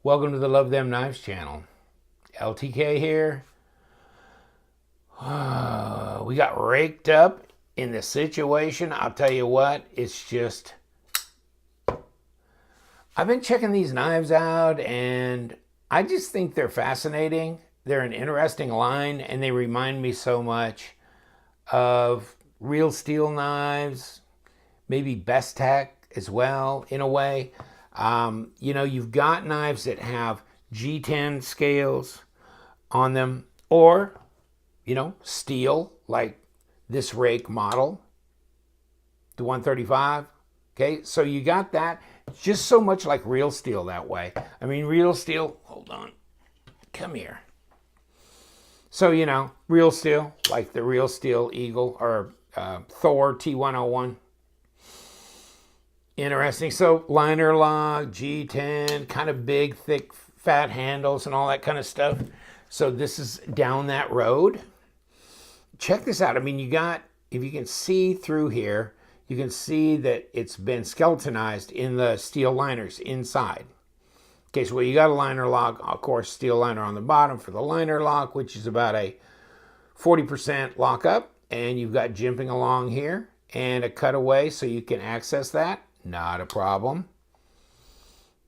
Welcome to the Love Them Knives channel. LTK here. We got raked up in the situation. I'll tell you what, it's just... I've been checking these knives out and I just think they're fascinating. They're an interesting line and they remind me so much of real steel knives, maybe Best Tech as well, in a way. You know, you've got knives that have G10 scales on them, or, you know, steel, like this Rake model, the 135. Okay, so you got that. Just so much like real steel that way. I mean, real steel, hold on, come here. So, you know, real steel, like the real steel Eagle or Thor T101. Interesting. So liner lock, G10, kind of big, thick, fat handles and all that kind of stuff. So this is down that road. Check this out. I mean, you got, if you can see through here, you can see that it's been skeletonized in the steel liners inside. Okay, so you got a liner lock, of course, steel liner on the bottom for the liner lock, which is about a 40% lockup. And you've got jimping along here and a cutaway so you can access that. Not a problem.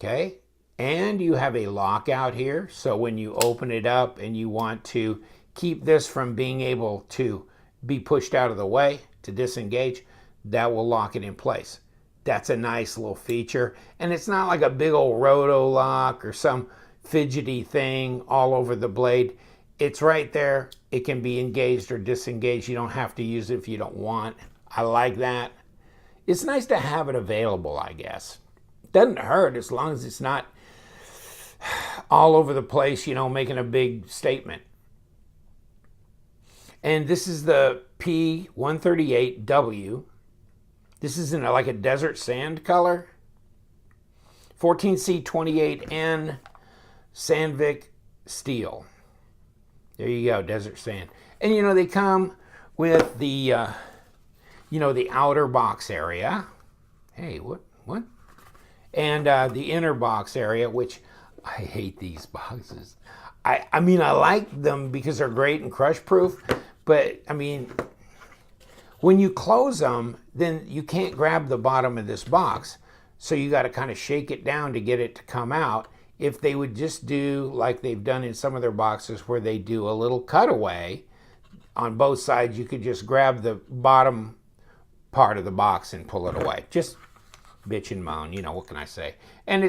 Okay, and you have a lockout here. So when you open it up and you want to keep this from being able to be pushed out of the way to disengage, that will lock it in place. That's a nice little feature. And it's not like a big old roto lock or some fidgety thing all over the blade. It's right there. It can be engaged or disengaged. You don't have to use it if you don't want. I like that. It's nice to have it available, I guess. Doesn't hurt as long as it's not all over the place, you know, making a big statement. And this is the P138 L. This is in like a desert sand color. 14C28N Sandvik steel. There you go, desert sand. And you know, they come with the, you know, the outer box area. Hey, what? And the inner box area, which I hate these boxes. I mean, I like them because they're great and crush proof, but I mean, when you close them, then you can't grab the bottom of this box. So you got to kind of shake it down to get it to come out. If they would just do like they've done in some of their boxes where they do a little cutaway on both sides, you could just grab the bottom part of the box and pull it away. Just bitch and moan, you know, what can I say? And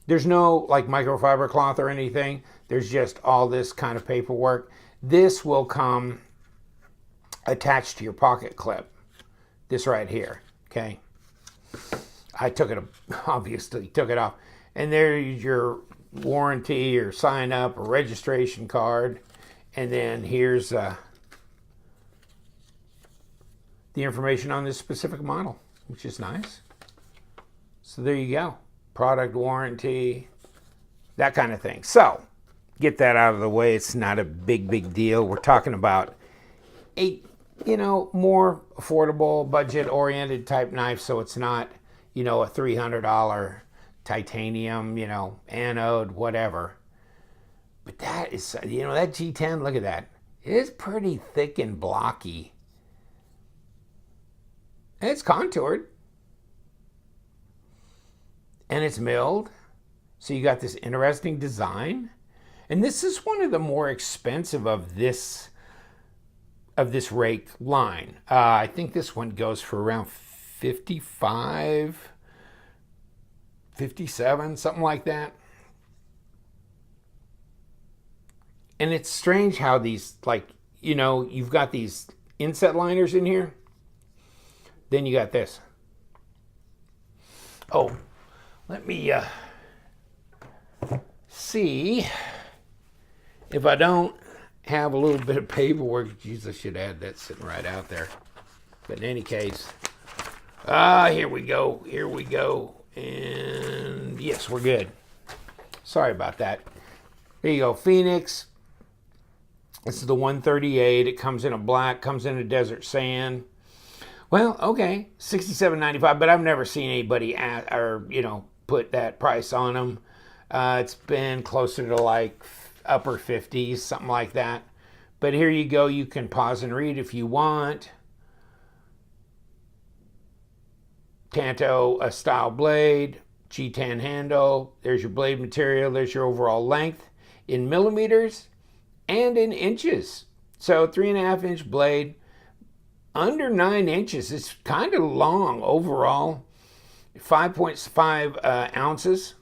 there's no like microfiber cloth or anything. There's just all this kind of paperwork. This will come attached to your pocket clip. This right here, okay? I took it, obviously took it off. And there's your warranty or sign up or registration card. And then here's the information on this specific model, which is nice. So there you go. Product warranty, that kind of thing. So get that out of the way. It's not a big deal. We're talking about a, you know, more affordable, budget-oriented type knife. So it's not, you know, a $300 titanium, you know, anode, whatever. But that is, you know, that G10, look at that. It is pretty thick and blocky. And it's contoured. And it's milled. So you got this interesting design. And this is one of the more expensive of this Rake line. I think this one goes for around 55, 57, something like that. And it's strange how these, like, you know, you've got these inset liners in here. Then you got this. Oh, let me see if I don't have a little bit of paperwork. Jeez, I should add that sitting right out there. But in any case, here we go. Here we go. And yes, we're good. Sorry about that. There you go, Phoenix. This is the 138. It comes in a black, comes in a desert sand. Well, okay, $67.95, but I've never seen anybody put that price on them. It's been closer to like upper 50s, something like that. But here you go. You can pause and read if you want. Tanto style blade, G10 handle. There's your blade material. There's your overall length in millimeters and in inches. So 3.5-inch blade, under 9 inches. It's kind of long overall. 5.5 ounces.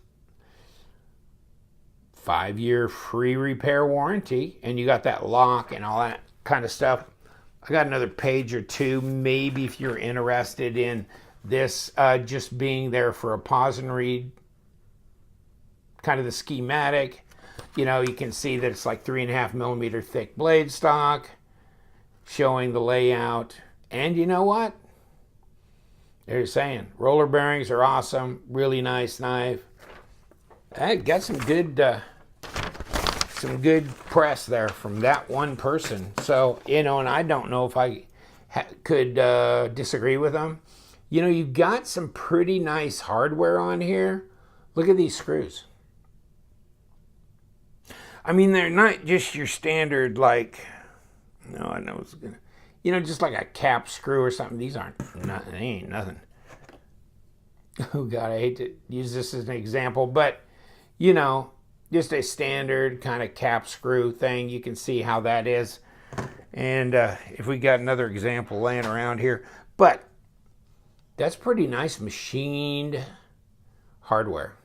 5-year free repair warranty, and you got that lock and all that kind of stuff. I got another page or two, maybe if you're interested in this just being there for a pause and read, kind of the schematic. You know, you can see that it's like 3.5 millimeter thick blade stock, showing the layout. And you know what? They're saying roller bearings are awesome, really nice knife. I got some good press there from that one person. So, you know, and I don't know if I could disagree with them. You know, you've got some pretty nice hardware on here. Look at these screws. I mean, they're not just your standard, like, no, I know it's gonna, you know, just like a cap screw or something. These aren't nothing. They ain't nothing. Oh God, I hate to use this as an example, but you know, just a standard kind of cap screw thing. You can see how that is. And if we got another example laying around here, but that's pretty nice machined hardware.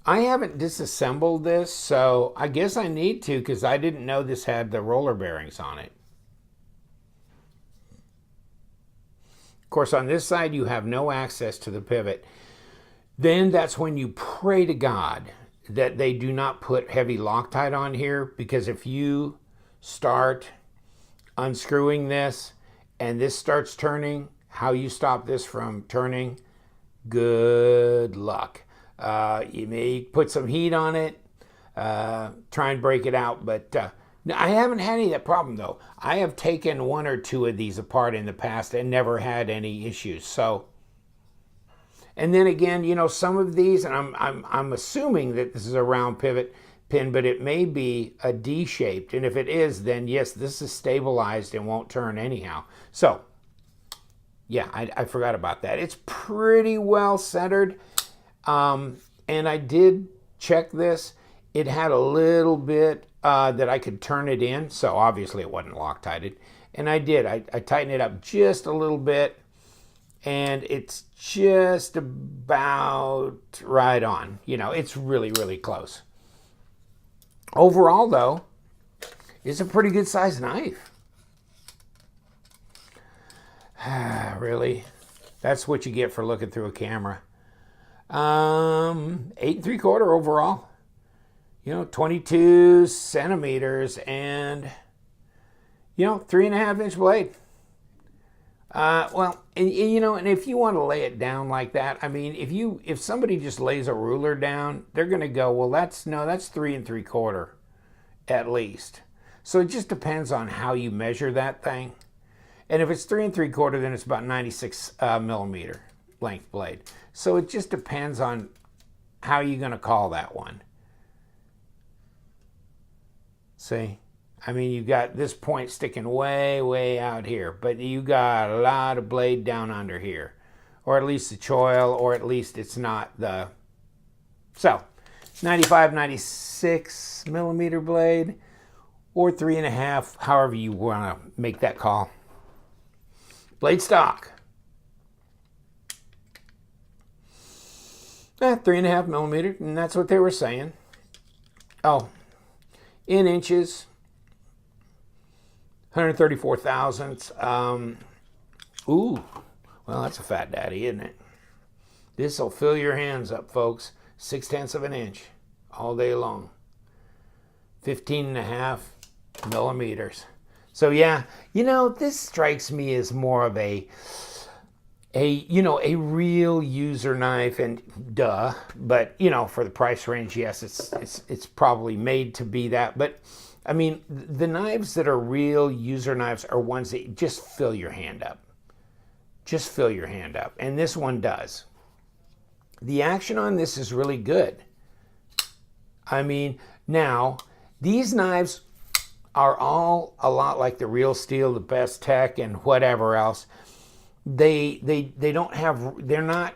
I haven't disassembled this, so I guess I need to, because I didn't know this had the roller bearings on it. Of course, on this side, you have no access to the pivot. Then that's when you pray to God that they do not put heavy Loctite on here, because if you start unscrewing this and this starts turning, how you stop this from turning? Good luck. You may put some heat on it, try and break it out, but I haven't had any of that problem though. I have taken 1 or 2 of these apart in the past and never had any issues. So, and then again, you know, some of these, and I'm assuming that this is a round pivot pin, but it may be a D-shaped, and if it is, then yes, this is stabilized and won't turn anyhow. So, yeah, I forgot about that. It's pretty well centered, and I did check this. It had a little bit that I could turn it in, so obviously it wasn't Loctited, and I did. I tightened it up just a little bit, and it's just about right on. You know, it's really, really close. Overall, though, it's a pretty good sized knife. Really? That's what you get for looking through a camera. 8 3/4 overall. You know, 22 centimeters and, you know, 3.5-inch blade. Well, and you know, and if you want to lay it down like that, I mean, if somebody just lays a ruler down, they're going to go, well, that's 3 3/4 at least. So it just depends on how you measure that thing. And if it's 3 3/4, then it's about 96 millimeter length blade. So it just depends on how you're going to call that one. See? I mean, you've got this point sticking way, way out here, but you got a lot of blade down under here, or at least the choil, or at least it's not the, so 95, 96 millimeter blade, or 3.5, however you want to make that call. Blade stock. 3.5 millimeter, and that's what they were saying. Oh, in inches, 134 thousandths. Ooh, well, that's a fat daddy, isn't it? This will fill your hands up, folks. 0.6 of an inch all day long. 15.5 millimeters. So yeah, you know, this strikes me as more of a real user knife, and duh, but you know, for the price range, yes, it's probably made to be that. But I mean, the knives that are real user knives are ones that just fill your hand up. Just fill your hand up, and this one does. The action on this is really good. I mean, now, these knives are all a lot like the Real Steel, the Best Tech, and whatever else. They don't have, they're not,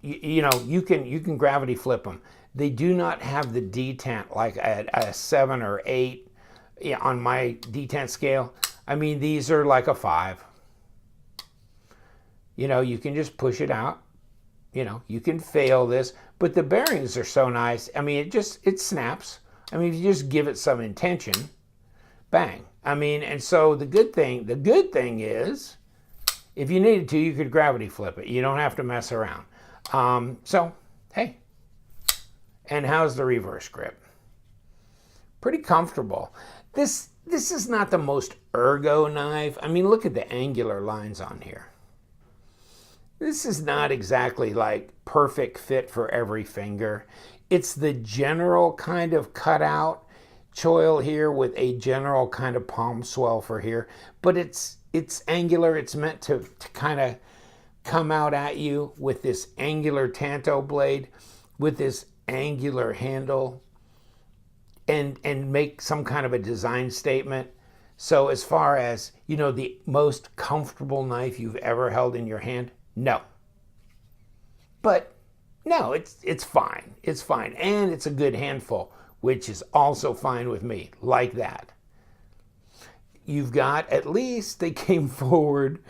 you know, you can gravity flip them. They do not have the detent like a 7 or 8 on my detent scale. I mean, these are like a 5. You know, you can just push it out. You know, you can fail this, but the bearings are so nice. I mean, it snaps. I mean, if you just give it some intention, bang. I mean, and so the good thing is, if you needed to, you could gravity flip it. You don't have to mess around. So, hey. And how's the reverse grip? Pretty comfortable. This is not the most ergo knife. I mean, look at the angular lines on here. This is not exactly like perfect fit for every finger. It's the general kind of cutout choil here with a general kind of palm swell for here, but it's angular. It's meant to kind of come out at you with this angular tanto blade, with this angular handle, and make some kind of a design statement. So as far as, you know, the most comfortable knife you've ever held in your hand, no. But no, it's fine. It's fine. And it's a good handful, which is also fine with me, like that. You've got, at least they came forward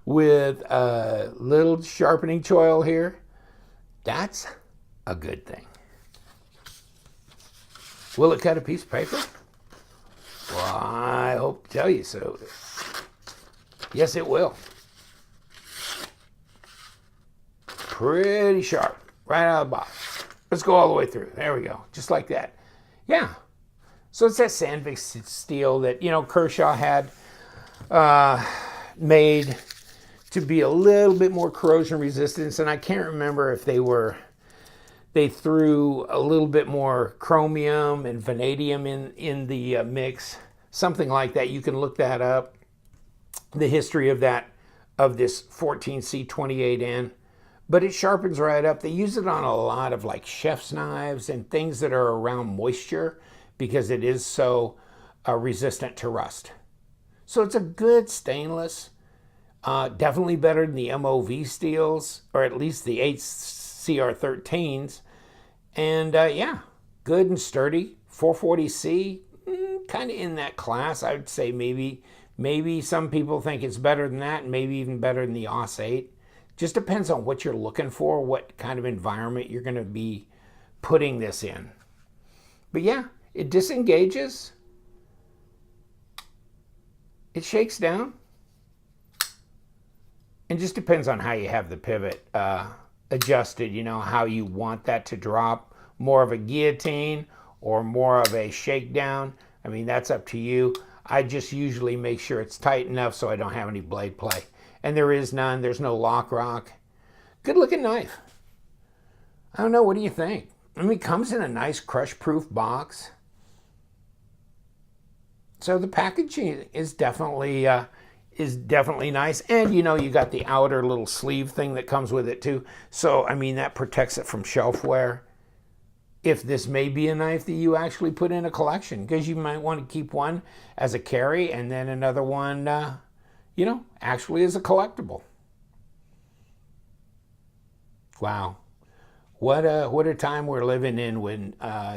with a little sharpening choil here. That's a good thing. Will it cut a piece of paper? Well, I hope to tell you so. Yes, it will. Pretty sharp, right out of the box. Let's go all the way through. There we go, just like that. Yeah. So it's that Sandvik steel that, you know, Kershaw had made to be a little bit more corrosion resistance, and I can't remember if they threw a little bit more chromium and vanadium in the mix, something like that. You can look that up. The history of this 14C28N. But it sharpens right up. They use it on a lot of like chef's knives and things that are around moisture because it is so resistant to rust. So it's a good stainless. Definitely better than the MOV steels, or at least the 8CR13s. And yeah, good and sturdy. 440C, kind of in that class. I would say maybe some people think it's better than that, and maybe even better than the AUS 8. Just depends on what you're looking for, what kind of environment you're going to be putting this in. But yeah, it disengages. It shakes down. And just depends on how you have the pivot adjusted, you know, how you want that to drop. More of a guillotine or more of a shakedown. I mean, that's up to you. I just usually make sure it's tight enough so I don't have any blade play. And there is none. There's no lock rock. Good looking knife. I don't know. What do you think? I mean, it comes in a nice crush-proof box. So the packaging is definitely nice. And, you know, you got the outer little sleeve thing that comes with it, too. So, I mean, that protects it from shelf wear. If this may be a knife that you actually put in a collection, because you might want to keep one as a carry and then another one, you know, actually as a collectible. Wow. What a time we're living in when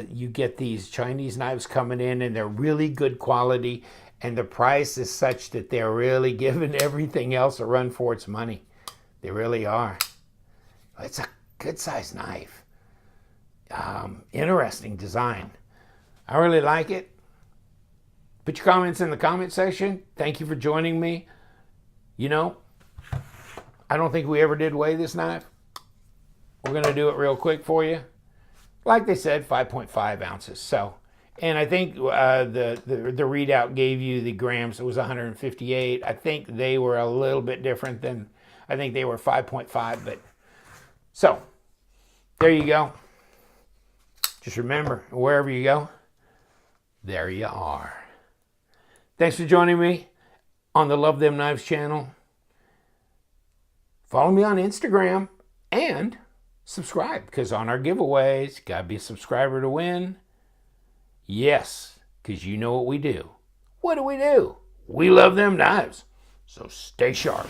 you get these Chinese knives coming in and they're really good quality and the price is such that they're really giving everything else a run for its money. They really are. It's a good sized knife. Interesting design. I really like it. Put your comments in the comment section. Thank you for joining me. You know, I don't think we ever did weigh this knife. We're going to do it real quick for you. Like they said, 5.5 ounces. So, and I think the readout gave you the grams. It was 158. I think they were a little bit different than, I think they were 5.5. But so, there you go. Just remember, wherever you go, there you are. Thanks for joining me on the Love Them Knives channel. Follow me on Instagram and subscribe, because on our giveaways, you gotta be a subscriber to win. Yes, because you know what we do. What do? We love them knives. So stay sharp.